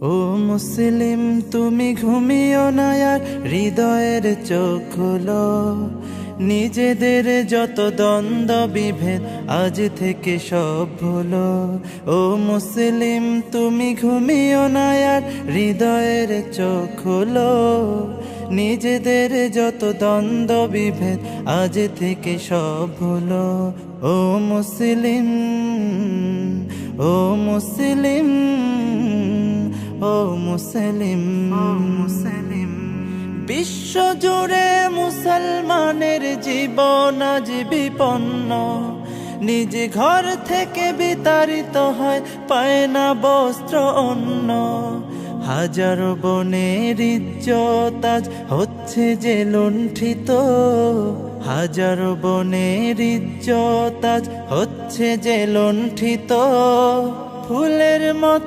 ও মুসলিম তুমি ঘুমিও না আর হৃদয়ের চোখ খুলো, নিজেদের যত দ্বন্দ্ব বিভেদ আজ থেকে সব ভুলো। ও মুসলিম তুমি ঘুমিও না আর হৃদয়ের চোখ খুলো, নিজেদের যত দ্বন্দ্ব বিভেদ আজ থেকে সব ভুলো। ও মুসলিম, ও মুসলিম, ও মুসলিম, ও মুসলিম। বিশ্ব জুড়ে মুসলমানের জীবন আজ বিপন্ন, নিজ ঘর থেকে বিতাড়িত হয়, পায় না বস্ত্র অন্ন। হাজারো বনের ইজ্জত আজ হচ্ছে যে লুণ্ঠিত, হাজারো বনের ইজ্জত আজ হচ্ছে যে লুণ্ঠিত। ফুলের মতো